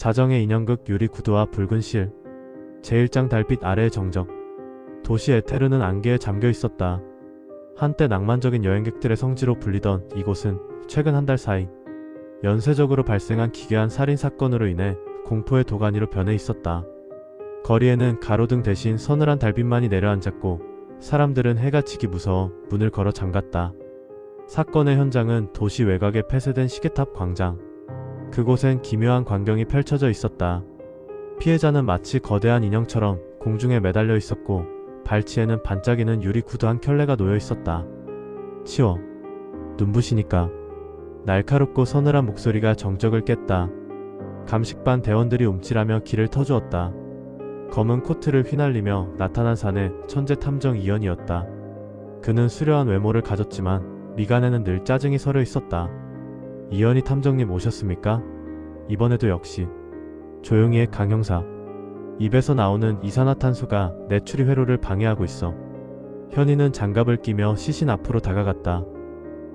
자정의 인형극 유리 구두와 붉은 실. 제1장 달빛 아래의 정적. 도시 에테르는 안개에 잠겨 있었다. 한때 낭만적인 여행객들의 성지로 불리던 이곳은 최근 한 달 사이 연쇄적으로 발생한 기괴한 살인 사건으로 인해 공포의 도가니로 변해 있었다. 거리에는 가로등 대신 서늘한 달빛만이 내려앉았고 사람들은 해가 지기 무서워 문을 걸어 잠갔다. 사건의 현장은 도시 외곽의 폐쇄된 시계탑 광장. 그곳엔 기묘한 광경이 펼쳐져 있었다. 피해자는 마치 거대한 인형처럼 공중에 매달려 있었고 발치에는 반짝이는 유리 구두 한 켤레가 놓여 있었다. 치워. 눈부시니까. 날카롭고 서늘한 목소리가 정적을 깼다. 감식반 대원들이 움찔하며 길을 터주었다. 검은 코트를 휘날리며 나타난 사내 천재 탐정 이연이었다. 그는 수려한 외모를 가졌지만 미간에는 늘 짜증이 서려 있었다. 이연희 탐정님 오셨습니까? 이번에도 역시. 조용히 해 강 형사. 입에서 나오는 이산화탄소가 내 추리 회로를 방해하고 있어. 현이는 장갑을 끼며 시신 앞으로 다가갔다.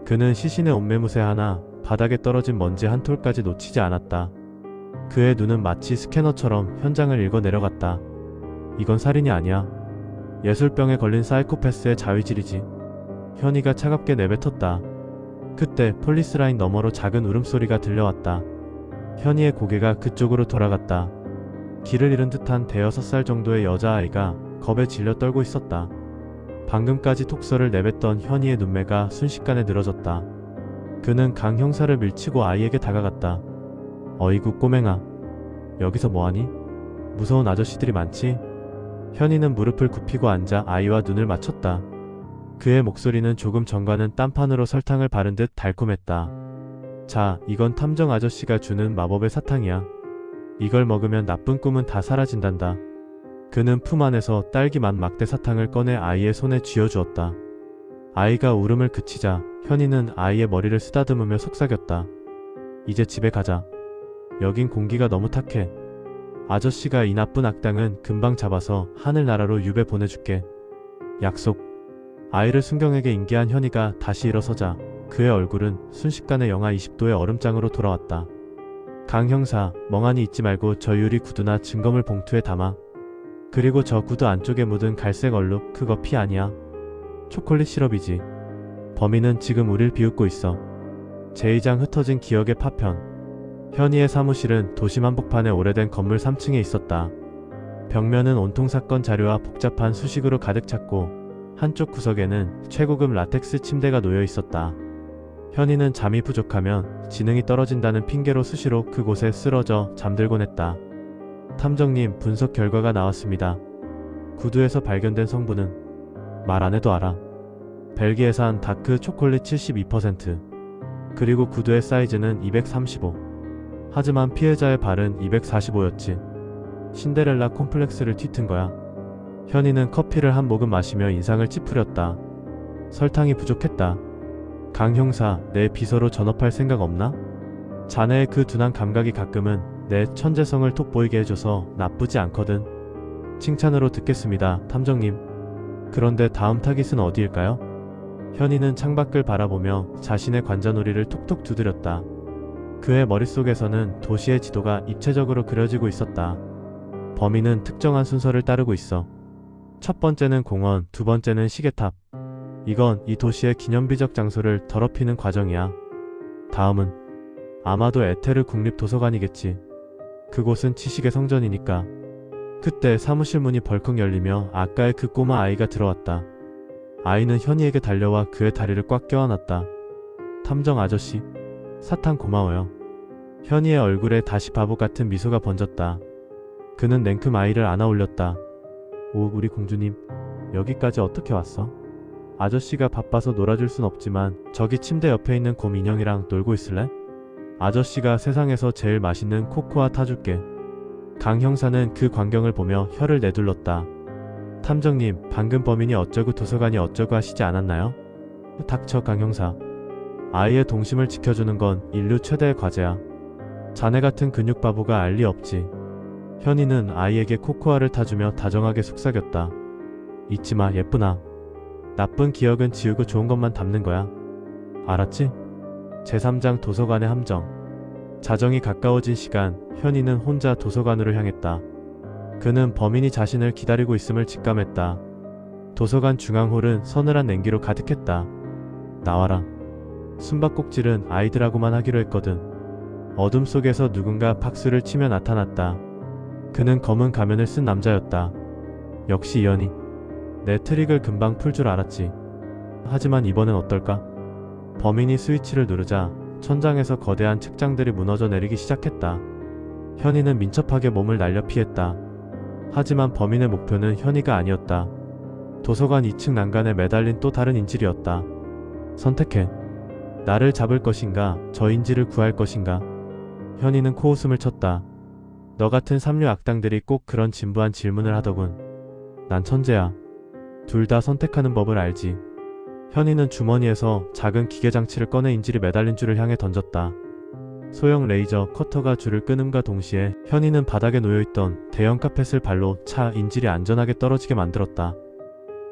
그는 시신의 옷매무새 하나, 바닥에 떨어진 먼지 한 톨까지 놓치지 않았다. 그의 눈은 마치 스캐너처럼 현장을 읽어 내려갔다. 이건 살인이 아니야. 예술병에 걸린 사이코패스의 자위질이지. 현이가 차갑게 내뱉었다. 그때 폴리스라인 너머로 작은 울음소리가 들려왔다. 현이의 고개가 그쪽으로 돌아갔다. 길을 잃은 듯한 대여섯 살 정도의 여자아이가 겁에 질려 떨고 있었다. 방금까지 톡서를 내뱉던 현이의 눈매가 순식간에 늘어졌다. 그는 강 형사를 밀치고 아이에게 다가갔다. 어이구 꼬맹아. 여기서 뭐하니? 무서운 아저씨들이 많지? 현이는 무릎을 굽히고 앉아 아이와 눈을 맞췄다. 그의 목소리는 조금 전과는 딴판으로 설탕을 바른 듯 달콤했다. 자, 이건 탐정 아저씨가 주는 마법의 사탕이야. 이걸 먹으면 나쁜 꿈은 다 사라진단다. 그는 품 안에서 딸기 맛 막대 사탕을 꺼내 아이의 손에 쥐어주었다. 아이가 울음을 그치자 현이는 아이의 머리를 쓰다듬으며 속삭였다. 이제 집에 가자. 여긴 공기가 너무 탁해. 아저씨가 이 나쁜 악당은 금방 잡아서 하늘나라로 유배 보내줄게. 약속. 아이를 순경에게 인계한 현이가 다시 일어서자 그의 얼굴은 순식간에 영하 20도의 얼음장으로 돌아왔다. 강 형사, 멍하니 있지 말고 저 유리 구두나 증거물 봉투에 담아. 그리고 저 구두 안쪽에 묻은 갈색 얼룩, 그거 피 아니야. 초콜릿 시럽이지. 범인은 지금 우릴 비웃고 있어. 제2장 흩어진 기억의 파편. 현이의 사무실은 도심 한복판의 오래된 건물 3층에 있었다. 벽면은 온통 사건 자료와 복잡한 수식으로 가득 찼고 한쪽 구석에는 최고급 라텍스 침대가 놓여 있었다. 현이는 잠이 부족하면 지능이 떨어진다는 핑계로 수시로 그곳에 쓰러져 잠들곤 했다. 탐정님, 분석 결과가 나왔습니다. 구두에서 발견된 성분은 말 안 해도 알아. 벨기에산 다크 초콜릿 72%. 그리고 구두의 사이즈는 235. 하지만 피해자의 발은 245였지. 신데렐라 콤플렉스를 뒤튼 거야. 현이는 커피를 한 모금 마시며 인상을 찌푸렸다. 설탕이 부족했다. 강 형사, 내 비서로 전업할 생각 없나? 자네의 그 둔한 감각이 가끔은 내 천재성을 돋보이게 해줘서 나쁘지 않거든. 칭찬으로 듣겠습니다, 탐정님. 그런데 다음 타깃은 어디일까요? 현이는 창밖을 바라보며 자신의 관자놀이를 톡톡 두드렸다. 그의 머릿속에서는 도시의 지도가 입체적으로 그려지고 있었다. 범인은 특정한 순서를 따르고 있어. 첫 번째는 공원, 두 번째는 시계탑. 이건 이 도시의 기념비적 장소를 더럽히는 과정이야. 다음은 아마도 에테르 국립도서관이겠지. 그곳은 지식의 성전이니까. 그때 사무실 문이 벌컥 열리며 아까의 그 꼬마 아이가 들어왔다. 아이는 현이에게 달려와 그의 다리를 꽉 껴안았다. 탐정 아저씨, 사탕 고마워요. 현이의 얼굴에 다시 바보 같은 미소가 번졌다. 그는 냉큼 아이를 안아 올렸다. 오, 우리 공주님, 여기까지 어떻게 왔어? 아저씨가 바빠서 놀아줄 순 없지만 저기 침대 옆에 있는 곰 인형이랑 놀고 있을래? 아저씨가 세상에서 제일 맛있는 코코아 타줄게. 강 형사는 그 광경을 보며 혀를 내둘렀다. 탐정님, 방금 범인이 어쩌고 도서관이 어쩌고 하시지 않았나요? 닥쳐, 강 형사. 아이의 동심을 지켜주는 건 인류 최대의 과제야. 자네 같은 근육 바보가 알 리 없지. 현이는 아이에게 코코아를 타주며 다정하게 속삭였다. 잊지마, 예쁘나. 나쁜 기억은 지우고 좋은 것만 담는 거야. 알았지? 제3장 도서관의 함정. 자정이 가까워진 시간, 현이는 혼자 도서관으로 향했다. 그는 범인이 자신을 기다리고 있음을 직감했다. 도서관 중앙홀은 서늘한 냉기로 가득했다. 나와라. 숨바꼭질은 아이들하고만 하기로 했거든. 어둠 속에서 누군가 박수를 치며 나타났다. 그는 검은 가면을 쓴 남자였다. 역시 이현이. 내 트릭을 금방 풀 줄 알았지. 하지만 이번엔 어떨까? 범인이 스위치를 누르자 천장에서 거대한 책장들이 무너져 내리기 시작했다. 현이는 민첩하게 몸을 날려 피했다. 하지만 범인의 목표는 현이가 아니었다. 도서관 2층 난간에 매달린 또 다른 인질이었다. 선택해. 나를 잡을 것인가, 저 인질을 구할 것인가? 현이는 코웃음을 쳤다. 너 같은 삼류 악당들이 꼭 그런 진부한 질문을 하더군. 난 천재야. 둘 다 선택하는 법을 알지. 현이는 주머니에서 작은 기계장치를 꺼내 인질이 매달린 줄을 향해 던졌다. 소형 레이저 커터가 줄을 끊음과 동시에 현이는 바닥에 놓여있던 대형 카펫을 발로 차 인질이 안전하게 떨어지게 만들었다.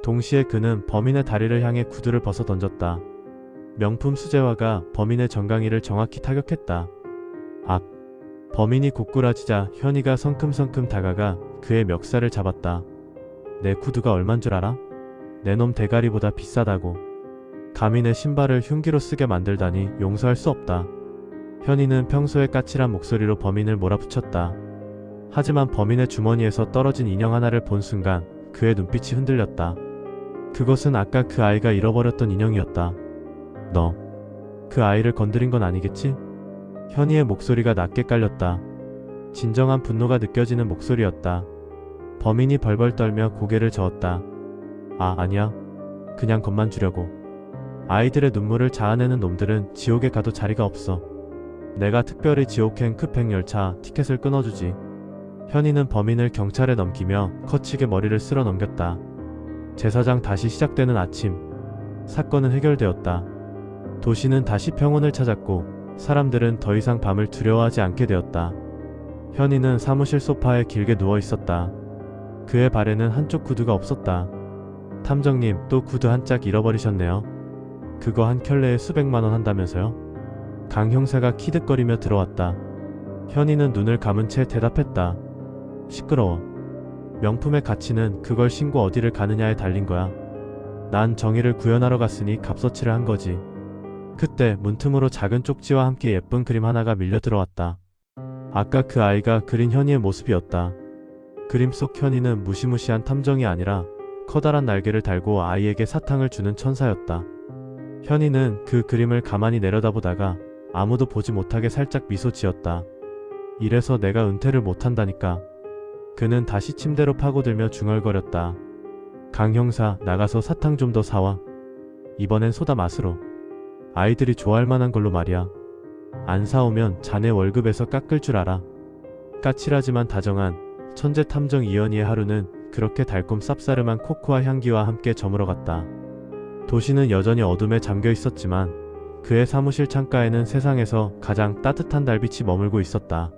동시에 그는 범인의 다리를 향해 구두를 벗어 던졌다. 명품 수제화가 범인의 정강이를 정확히 타격했다. 악! 범인이 고꾸라지자 현이가 성큼성큼 다가가 그의 멱살을 잡았다. 내 구두가 얼만 줄 알아? 내 놈 대가리보다 비싸다고. 감히 내 신발을 흉기로 쓰게 만들다니 용서할 수 없다. 현이는 평소에 까칠한 목소리로 범인을 몰아붙였다. 하지만 범인의 주머니에서 떨어진 인형 하나를 본 순간 그의 눈빛이 흔들렸다. 그것은 아까 그 아이가 잃어버렸던 인형이었다. 너, 그 아이를 건드린 건 아니겠지? 현이의 목소리가 낮게 깔렸다. 진정한 분노가 느껴지는 목소리였다. 범인이 벌벌 떨며 고개를 저었다. 아니야. 그냥 겁만 주려고. 아이들의 눈물을 자아내는 놈들은 지옥에 가도 자리가 없어. 내가 특별히 지옥행 급행 열차 티켓을 끊어주지. 현이는 범인을 경찰에 넘기며 거치게 머리를 쓸어 넘겼다. 제사장 다시 시작되는 아침. 사건은 해결되었다. 도시는 다시 평온을 찾았고 사람들은 더 이상 밤을 두려워하지 않게 되었다. 현이는 사무실 소파에 길게 누워 있었다. 그의 발에는 한쪽 구두가 없었다. 탐정님, 또 구두 한 짝 잃어버리셨네요. 그거 한 켤레에 수백만 원 한다면서요? 강 형사가 키득거리며 들어왔다. 현이는 눈을 감은 채 대답했다. 시끄러워. 명품의 가치는 그걸 신고 어디를 가느냐에 달린 거야. 난 정의를 구현하러 갔으니 값어치를 한 거지. 그때 문틈으로 작은 쪽지와 함께 예쁜 그림 하나가 밀려 들어왔다. 아까 그 아이가 그린 현이의 모습이었다. 그림 속 현이는 무시무시한 탐정이 아니라 커다란 날개를 달고 아이에게 사탕을 주는 천사였다. 현이는 그 그림을 가만히 내려다보다가 아무도 보지 못하게 살짝 미소 지었다. 이래서 내가 은퇴를 못한다니까. 그는 다시 침대로 파고들며 중얼거렸다. 강 형사, 나가서 사탕 좀 더 사와. 이번엔 소다 맛으로. 아이들이 좋아할 만한 걸로 말이야. 안 사오면 자네 월급에서 깎을 줄 알아. 까칠하지만 다정한 천재 탐정 이현희의 하루는 그렇게 달콤 쌉싸름한 코코아 향기와 함께 저물어갔다. 도시는 여전히 어둠에 잠겨 있었지만 그의 사무실 창가에는 세상에서 가장 따뜻한 달빛이 머물고 있었다.